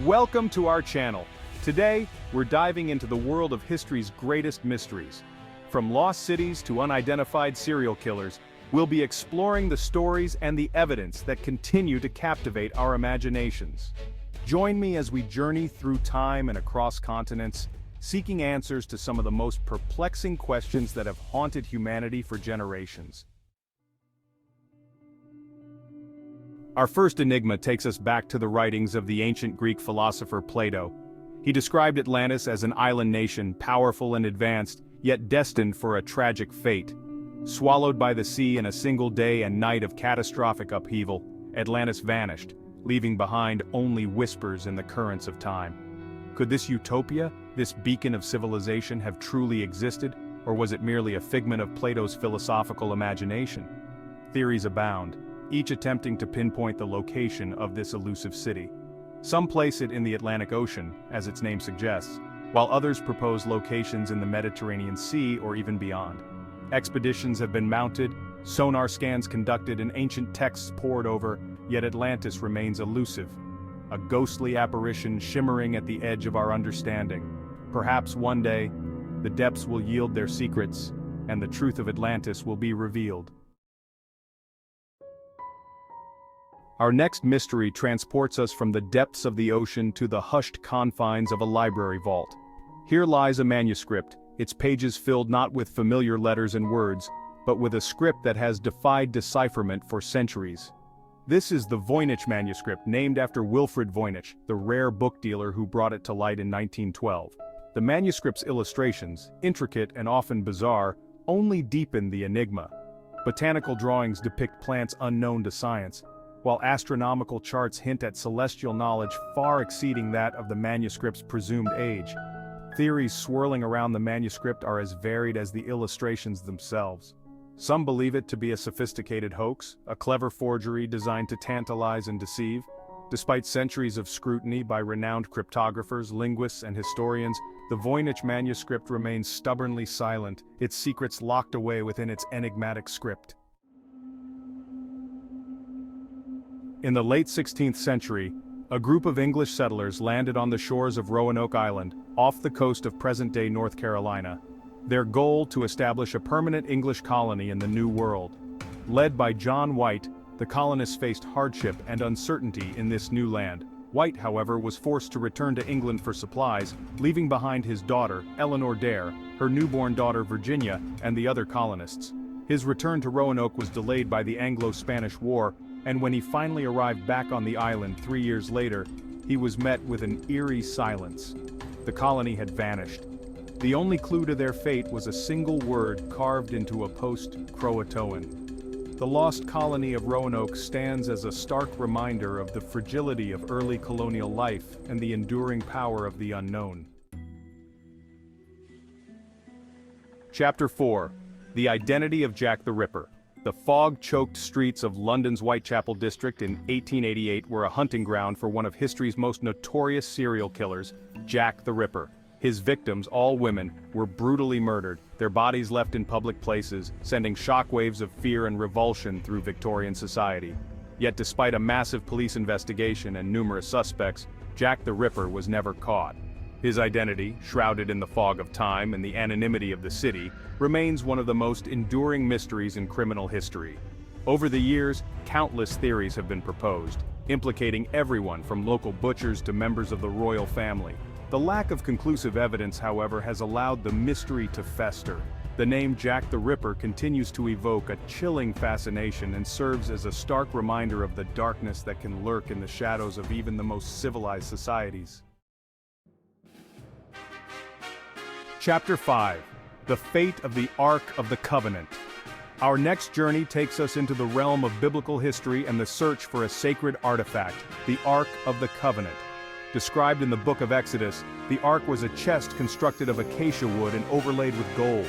Welcome to our channel. Today, we're diving into the world of history's greatest mysteries. From lost cities to unidentified serial killers, we'll be exploring the stories and the evidence that continue to captivate our imaginations. Join me as we journey through time and across continents, seeking answers to some of the most perplexing questions that have haunted humanity for generations. Our first enigma takes us back to the writings of the ancient Greek philosopher Plato. He described Atlantis as an island nation, powerful and advanced, yet destined for a tragic fate. Swallowed by the sea in a single day and night of catastrophic upheaval, Atlantis vanished, leaving behind only whispers in the currents of time. Could this utopia, this beacon of civilization, have truly existed, or was it merely a figment of Plato's philosophical imagination? Theories abound, each attempting to pinpoint the location of this elusive city. Some place it in the Atlantic Ocean, as its name suggests, while others propose locations in the Mediterranean Sea or even beyond. Expeditions have been mounted, sonar scans conducted, and ancient texts pored over, yet Atlantis remains elusive, a ghostly apparition shimmering at the edge of our understanding. Perhaps one day, the depths will yield their secrets, and the truth of Atlantis will be revealed. Our next mystery transports us from the depths of the ocean to the hushed confines of a library vault. Here lies a manuscript, its pages filled not with familiar letters and words, but with a script that has defied decipherment for centuries. This is the Voynich Manuscript, named after Wilfrid Voynich, the rare book dealer who brought it to light in 1912. The manuscript's illustrations, intricate and often bizarre, only deepen the enigma. Botanical drawings depict plants unknown to science, while astronomical charts hint at celestial knowledge far exceeding that of the manuscript's presumed age. Theories swirling around the manuscript are as varied as the illustrations themselves. Some believe it to be a sophisticated hoax, a clever forgery designed to tantalize and deceive. Despite centuries of scrutiny by renowned cryptographers, linguists, and historians, the Voynich Manuscript remains stubbornly silent, its secrets locked away within its enigmatic script. In the late 16th century, a group of English settlers landed on the shores of Roanoke Island, off the coast of present-day North Carolina. Their goal to establish a permanent English colony in the New World. Led by John White, the colonists faced hardship and uncertainty in this new land. White, however, was forced to return to England for supplies, leaving behind his daughter, Eleanor Dare, her newborn daughter Virginia, and the other colonists. His return to Roanoke was delayed by the Anglo-Spanish War, and when he finally arrived back on the island 3 years later, he was met with an eerie silence. The colony had vanished. The only clue to their fate was a single word carved into a post-Croatoan. The lost colony of Roanoke stands as a stark reminder of the fragility of early colonial life and the enduring power of the unknown. Chapter 4. The Identity of Jack the Ripper. The fog-choked streets of London's Whitechapel district in 1888 were a hunting ground for one of history's most notorious serial killers, Jack the Ripper. His victims, all women, were brutally murdered, their bodies left in public places, sending shockwaves of fear and revulsion through Victorian society. Yet despite a massive police investigation and numerous suspects, Jack the Ripper was never caught. His identity, shrouded in the fog of time and the anonymity of the city, remains one of the most enduring mysteries in criminal history. Over the years, countless theories have been proposed, implicating everyone from local butchers to members of the royal family. The lack of conclusive evidence, however, has allowed the mystery to fester. The name Jack the Ripper continues to evoke a chilling fascination and serves as a stark reminder of the darkness that can lurk in the shadows of even the most civilized societies. Chapter 5. The Fate of the Ark of the Covenant. Our next journey takes us into the realm of biblical history and the search for a sacred artifact, the Ark of the Covenant. Described in the book of Exodus, the Ark was a chest constructed of acacia wood and overlaid with gold.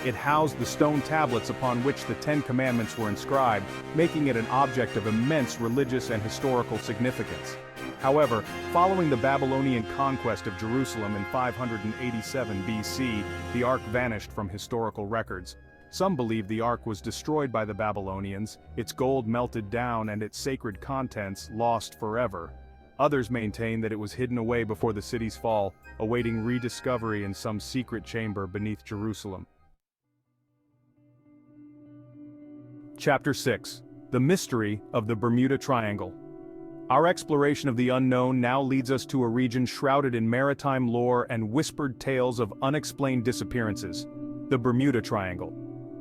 It housed the stone tablets upon which the Ten Commandments were inscribed, making it an object of immense religious and historical significance. However, following the Babylonian conquest of Jerusalem in 587 BC, the Ark vanished from historical records. Some believe the Ark was destroyed by the Babylonians, its gold melted down and its sacred contents lost forever. Others maintain that it was hidden away before the city's fall, awaiting rediscovery in some secret chamber beneath Jerusalem. Chapter 6. The Mystery of the Bermuda Triangle. Our exploration of the unknown now leads us to a region shrouded in maritime lore and whispered tales of unexplained disappearances, the Bermuda Triangle.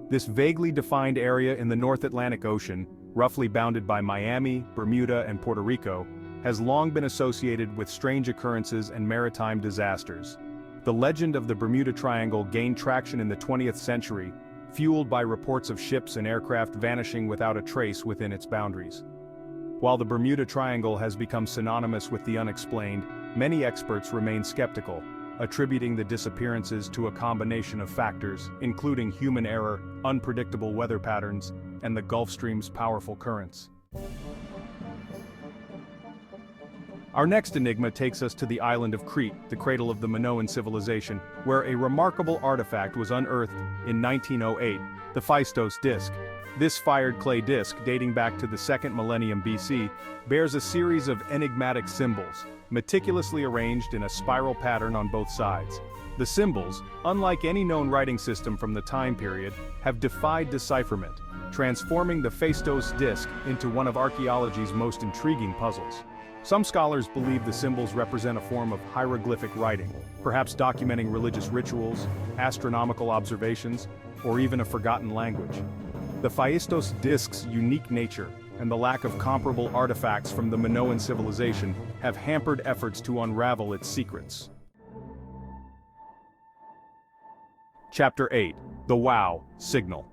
This vaguely defined area in the North Atlantic Ocean, roughly bounded by Miami, Bermuda, and Puerto Rico, has long been associated with strange occurrences and maritime disasters. The legend of the Bermuda Triangle gained traction in the 20th century, fueled by reports of ships and aircraft vanishing without a trace within its boundaries. While the Bermuda Triangle has become synonymous with the unexplained, many experts remain skeptical, attributing the disappearances to a combination of factors, including human error, unpredictable weather patterns, and the Gulf Stream's powerful currents. Our next enigma takes us to the island of Crete, the cradle of the Minoan civilization, where a remarkable artifact was unearthed in 1908, the Feos Disc. This fired clay disc, dating back to the 2nd millennium BC, bears a series of enigmatic symbols, meticulously arranged in a spiral pattern on both sides. The symbols, unlike any known writing system from the time period, have defied decipherment, transforming the Feos Disc into one of archaeology's most intriguing puzzles. Some scholars believe the symbols represent a form of hieroglyphic writing, perhaps documenting religious rituals, astronomical observations, or even a forgotten language. The Feos Disc's unique nature and the lack of comparable artifacts from the Minoan civilization have hampered efforts to unravel its secrets. Chapter 8. The WOW Signal.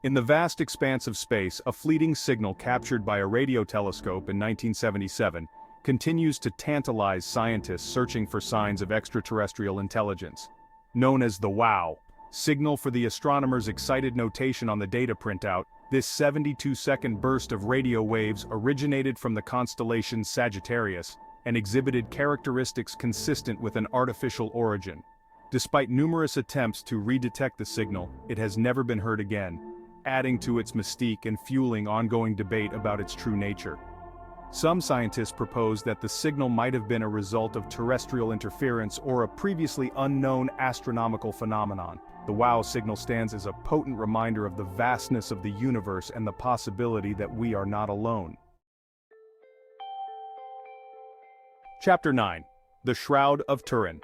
In the vast expanse of space, a fleeting signal captured by a radio telescope in 1977 continues to tantalize scientists searching for signs of extraterrestrial intelligence. Known as the WOW signal for the astronomers' excited notation on the data printout, this 72-second burst of radio waves originated from the constellation Sagittarius and exhibited characteristics consistent with an artificial origin. Despite numerous attempts to redetect the signal, it has never been heard again, adding to its mystique and fueling ongoing debate about its true nature. Some scientists propose that the signal might have been a result of terrestrial interference or a previously unknown astronomical phenomenon. The WOW signal stands as a potent reminder of the vastness of the universe and the possibility that we are not alone. Chapter 9. The Shroud of Turin.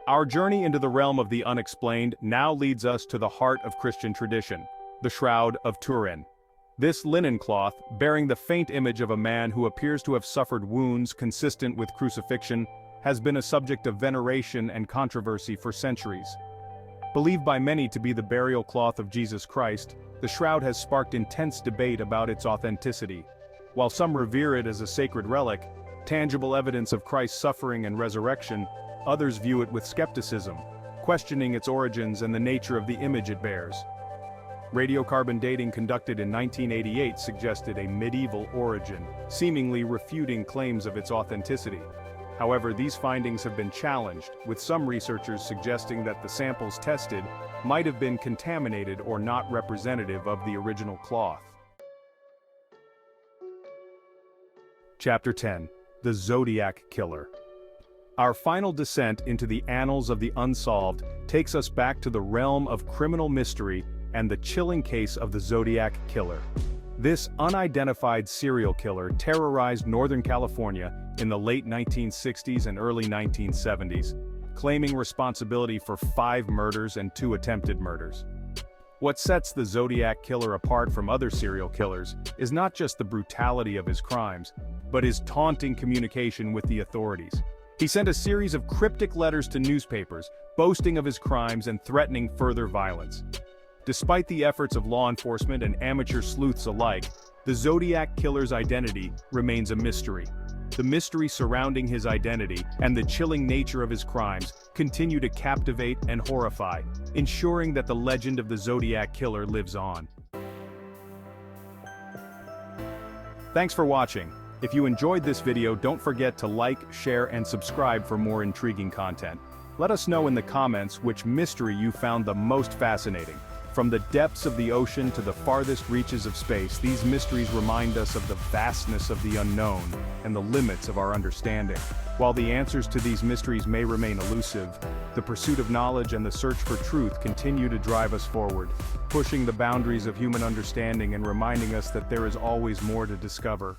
Our journey into the realm of the unexplained now leads us to the heart of Christian tradition, the Shroud of Turin. This linen cloth, bearing the faint image of a man who appears to have suffered wounds consistent with crucifixion, has been a subject of veneration and controversy for centuries. Believed by many to be the burial cloth of Jesus Christ, the shroud has sparked intense debate about its authenticity. While some revere it as a sacred relic, tangible evidence of Christ's suffering and resurrection, others view it with skepticism, questioning its origins and the nature of the image it bears. Radiocarbon dating conducted in 1988 suggested a medieval origin, seemingly refuting claims of its authenticity. However, these findings have been challenged, with some researchers suggesting that the samples tested might have been contaminated or not representative of the original cloth. Chapter 10. The Zodiac Killer. Our final descent into the annals of the Unsolved takes us back to the realm of criminal mystery and the chilling case of the Zodiac Killer. This unidentified serial killer terrorized Northern California in the late 1960s and early 1970s, claiming responsibility for 5 murders and 2 attempted murders. What sets the Zodiac Killer apart from other serial killers is not just the brutality of his crimes, but his taunting communication with the authorities. He sent a series of cryptic letters to newspapers, boasting of his crimes and threatening further violence. Despite the efforts of law enforcement and amateur sleuths alike, the Zodiac Killer's identity remains a mystery. The mystery surrounding his identity and the chilling nature of his crimes continue to captivate and horrify, ensuring that the legend of the Zodiac Killer lives on. Thanks for watching. If you enjoyed this video, don't forget to like, share, and subscribe for more intriguing content. Let us know in the comments which mystery you found the most fascinating. From the depths of the ocean to the farthest reaches of space, these mysteries remind us of the vastness of the unknown and the limits of our understanding. While the answers to these mysteries may remain elusive, the pursuit of knowledge and the search for truth continue to drive us forward, pushing the boundaries of human understanding and reminding us that there is always more to discover.